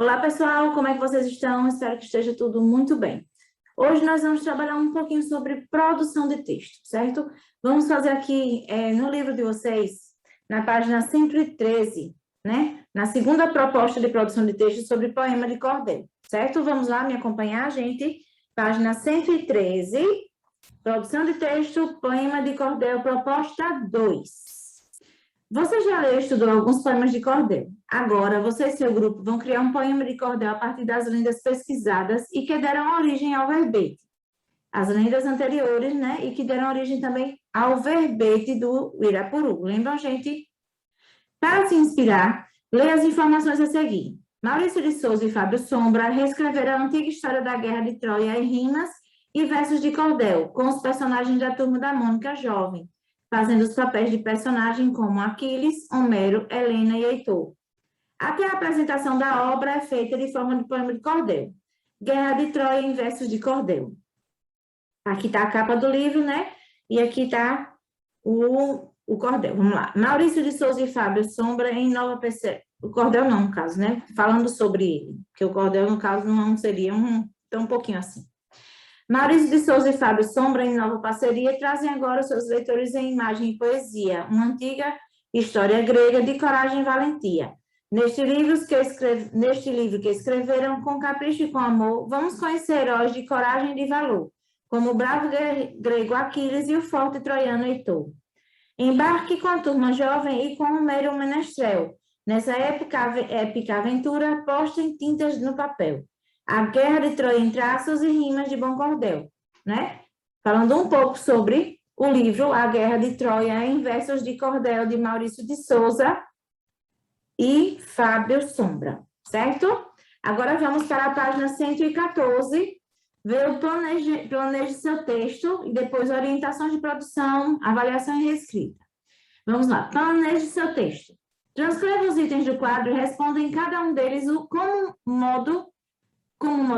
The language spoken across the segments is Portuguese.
Olá, pessoal, como é que vocês estão? Espero que esteja tudo muito bem. Hoje nós vamos trabalhar um pouquinho sobre produção de texto, certo? Vamos fazer aqui no livro de vocês, na página 113, né? Na segunda proposta de produção de texto sobre poema de cordel, certo? Vamos lá me acompanhar, gente. Página 113, produção de texto, poema de cordel, proposta 2. Você já leu e estudou alguns poemas de cordel. Agora, você e seu grupo vão criar um poema de cordel a partir das lendas pesquisadas e que deram origem ao verbete. As lendas anteriores, né? E que deram origem também ao verbete do Irapuru. Lembram, gente? Para se inspirar, leia as informações a seguir. Maurício de Souza e Fábio Sombra reescreveram a antiga história da Guerra de Troia em rimas e versos de cordel, com os personagens da Turma da Mônica Jovem, fazendo os papéis de personagem como Aquiles, Homero, Helena e Heitor. Até a apresentação da obra é feita de forma de poema de cordel. Guerra de Troia em versos de cordel. Aqui está a capa do livro, né? E aqui está o cordel. Vamos lá. Maurício de Souza e Fábio Sombra em Nova PC. O cordel não, no caso, né? Falando sobre ele. Porque o cordel, no caso, não seria tão um pouquinho assim. Maurício de Souza e Fábio Sombra, em nova parceria, trazem agora os seus leitores em imagem e poesia, uma antiga história grega de coragem e valentia. Neste livro que escreveram com capricho e com amor, vamos conhecer heróis de coragem e de valor, como o bravo grego Aquiles e o forte troiano Heitor. Embarque com a turma jovem e com Homero Menestrel, nessa épica aventura posta em tintas no papel. A Guerra de Troia em traços e rimas de bom cordel, né? Falando um pouco sobre o livro A Guerra de Troia em versos de cordel de Maurício de Souza e Fábio Sombra, certo? Agora vamos para a página 114, ver o planeje seu texto e depois orientações de produção, avaliação e reescrita. Vamos lá, planeje seu texto. Transcreva os itens do quadro e responda em cada um deles como modo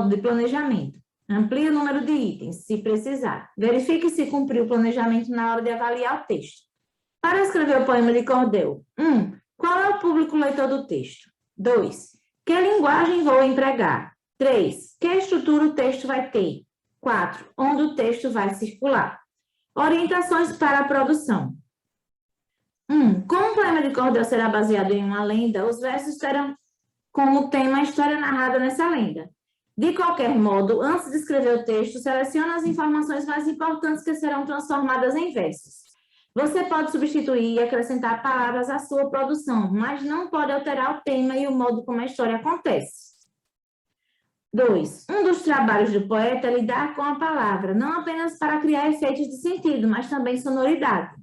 de planejamento. Amplie o número de itens, se precisar. Verifique se cumpriu o planejamento na hora de avaliar o texto. Para escrever o poema de cordel. 1. Qual é o público leitor do texto? 2. Que linguagem vou empregar? 3. Que estrutura o texto vai ter? 4. Onde o texto vai circular? Orientações para a produção. 1. Como o poema de cordel será baseado em uma lenda, os versos terão como tema a história narrada nessa lenda. De qualquer modo, antes de escrever o texto, selecione as informações mais importantes que serão transformadas em versos. Você pode substituir e acrescentar palavras à sua produção, mas não pode alterar o tema e o modo como a história acontece. 2. Um dos trabalhos do poeta é lidar com a palavra, não apenas para criar efeitos de sentido, mas também sonoridade.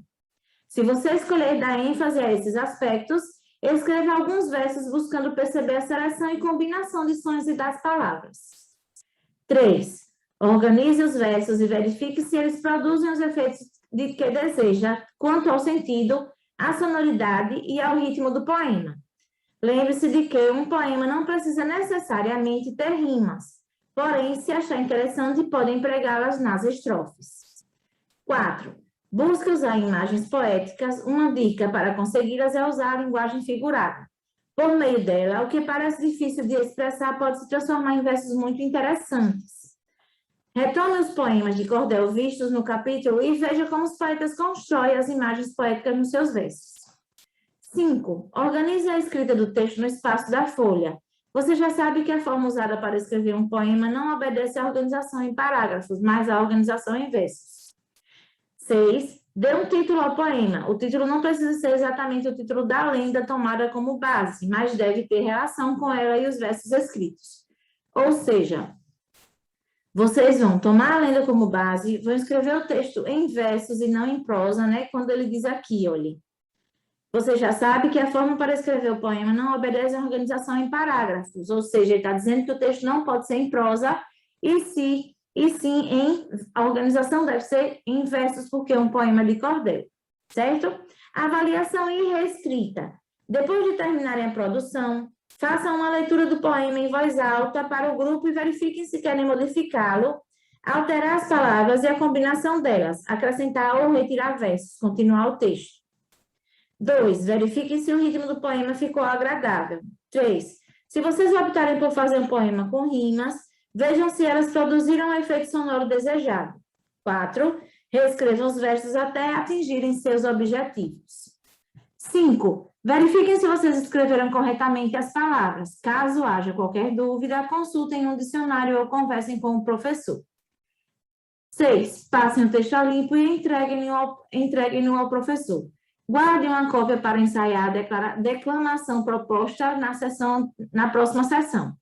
Se você escolher dar ênfase a esses aspectos, escreva alguns versos buscando perceber a seleção e combinação de sons e das palavras. 3. Organize os versos e verifique se eles produzem os efeitos de que deseja, quanto ao sentido, à sonoridade e ao ritmo do poema. Lembre-se de que um poema não precisa necessariamente ter rimas, porém, se achar interessante, pode empregá-las nas estrofes. 4. Busque usar imagens poéticas. Uma dica para consegui-las é usar a linguagem figurada. Por meio dela, o que parece difícil de expressar pode se transformar em versos muito interessantes. Retome os poemas de cordel vistos no capítulo e veja como os poetas constroem as imagens poéticas nos seus versos. 5. Organize a escrita do texto no espaço da folha. Você já sabe que a forma usada para escrever um poema não obedece à organização em parágrafos, mas à organização em versos. 6. Dê um título ao poema. O título não precisa ser exatamente o título da lenda tomada como base, mas deve ter relação com ela e os versos escritos. Ou seja, vocês vão tomar a lenda como base, vão escrever o texto em versos e não em prosa, né? Quando ele diz aqui, olha. Você já sabe que a forma para escrever o poema não obedece à organização em parágrafos, ou seja, ele está dizendo que o texto não pode ser em prosa e sim a organização deve ser em versos, porque é um poema de cordel, certo? Avaliação e reescrita. Depois de terminarem a produção, façam uma leitura do poema em voz alta para o grupo e verifiquem se querem modificá-lo, alterar as palavras e a combinação delas, acrescentar ou retirar versos, continuar o texto. 2. Verifiquem se o ritmo do poema ficou agradável. 3. Se vocês optarem por fazer um poema com rimas, vejam se elas produziram o efeito sonoro desejado. 4. Reescrevam os versos até atingirem seus objetivos. 5. Verifiquem se vocês escreveram corretamente as palavras. Caso haja qualquer dúvida, consultem um dicionário ou conversem com o professor. 6. Passem o texto a limpo e entreguem-no ao professor. Guardem uma cópia para ensaiar a declamação proposta na próxima sessão.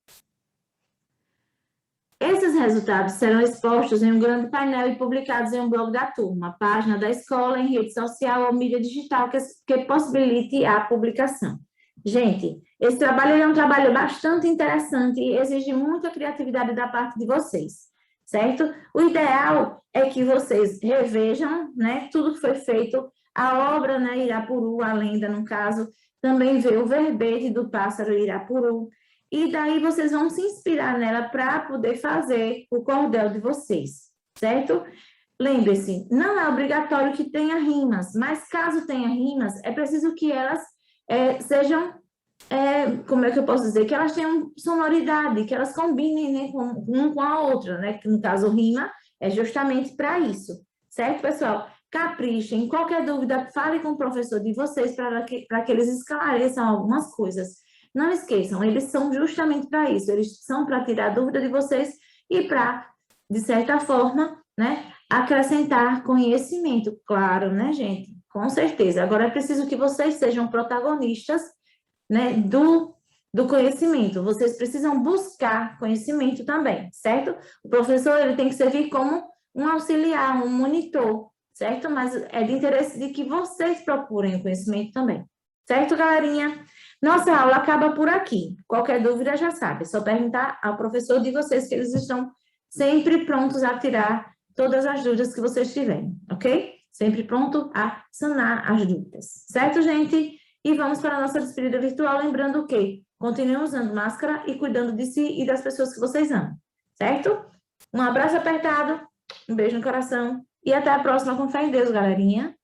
Esses resultados serão expostos em um grande painel e publicados em um blog da turma, página da escola, em rede social ou mídia digital que possibilite a publicação. Gente, esse trabalho é um trabalho bastante interessante e exige muita criatividade da parte de vocês, certo? O ideal é que vocês revejam, né, tudo que foi feito, a obra, né, Irapuru, a lenda, no caso, também vê o verbete do pássaro Irapuru, e daí vocês vão se inspirar nela para poder fazer o cordel de vocês, certo? Lembre-se, não é obrigatório que tenha rimas, mas caso tenha rimas, é preciso que elas sejam, como é que eu posso dizer? Que elas tenham sonoridade, que elas combinem, né, uma com a outra, né? Que no caso rima é justamente para isso, certo, pessoal? Caprichem, qualquer dúvida, fale com o professor de vocês para que eles esclareçam algumas coisas. Não esqueçam, eles são justamente para isso, eles são para tirar a dúvida de vocês e para, de certa forma, né, acrescentar conhecimento, claro, né, gente? Com certeza. Agora é preciso que vocês sejam protagonistas, né, do conhecimento. Vocês precisam buscar conhecimento também, certo? O professor, ele tem que servir como um auxiliar, um monitor, certo? Mas é de interesse de que vocês procurem o conhecimento também. Certo, galerinha? Nossa aula acaba por aqui. Qualquer dúvida já sabe, é só perguntar ao professor de vocês, que eles estão sempre prontos a tirar todas as dúvidas que vocês tiverem, ok? Sempre pronto a sanar as dúvidas. Certo, gente? E vamos para a nossa despedida virtual, lembrando que continuem usando máscara e cuidando de si e das pessoas que vocês amam, certo? Um abraço apertado, um beijo no coração e até a próxima, com fé em Deus, galerinha.